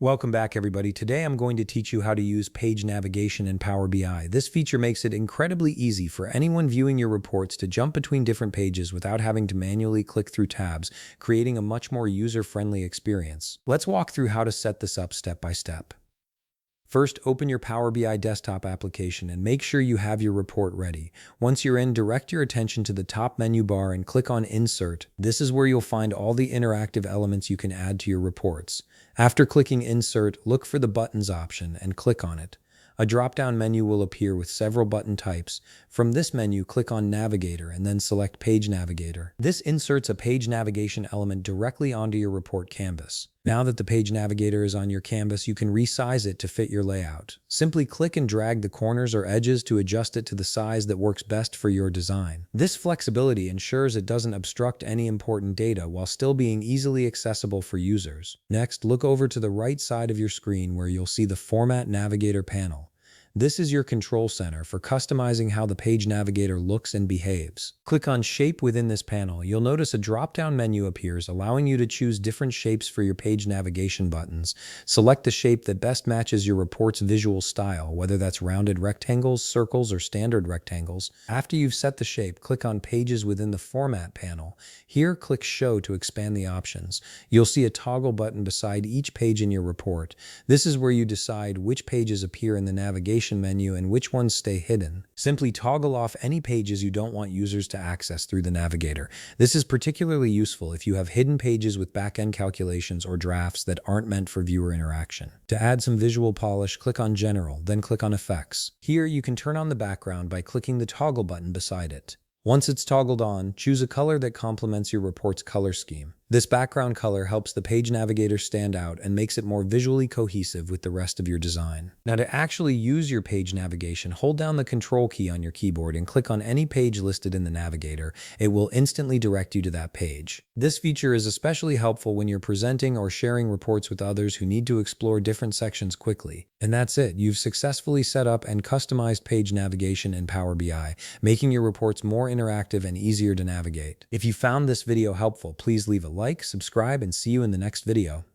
Welcome back, everybody. Today I'm going to teach you how to use page navigation in Power BI. This feature makes it incredibly easy for anyone viewing your reports to jump between different pages without having to manually click through tabs, creating a much more user-friendly experience. Let's walk through how to set this up step by step. First, open your Power BI desktop application and make sure you have your report ready. Once you're in, direct your attention to the top menu bar and click on Insert. This is where you'll find all the interactive elements you can add to your reports. After clicking Insert, look for the Buttons option and click on it. A drop-down menu will appear with several button types. From this menu, click on Navigator and then select Page Navigator. This inserts a page navigation element directly onto your report canvas. Now that the Page Navigator is on your canvas, you can resize it to fit your layout. Simply click and drag the corners or edges to adjust it to the size that works best for your design. This flexibility ensures it doesn't obstruct any important data while still being easily accessible for users. Next, look over to the right side of your screen where you'll see the Format Navigator panel. This is your control center for customizing how the Page Navigator looks and behaves. Click on Shape within this panel. You'll notice a drop-down menu appears, allowing you to choose different shapes for your page navigation buttons. Select the shape that best matches your report's visual style, whether that's rounded rectangles, circles, or standard rectangles. After you've set the shape, click on Pages within the Format panel. Here, click Show to expand the options. You'll see a toggle button beside each page in your report. This is where you decide which pages appear in the navigation menu and which ones stay hidden. Simply toggle off any pages you don't want users to access through the navigator. This is particularly useful if you have hidden pages with back-end calculations or drafts that aren't meant for viewer interaction. To add some visual polish, click on General, then click on Effects. Here you can turn on the background by clicking the toggle button beside it. Once it's toggled on, choose a color that complements your report's color scheme. This background color helps the Page Navigator stand out and makes it more visually cohesive with the rest of your design. Now, to actually use your page navigation, hold down the Control key on your keyboard and click on any page listed in the navigator. It will instantly direct you to that page. This feature is especially helpful when you're presenting or sharing reports with others who need to explore different sections quickly. And that's it. You've successfully set up and customized page navigation in Power BI, making your reports more interactive and easier to navigate. If you found this video helpful, please leave a like, subscribe, and see you in the next video.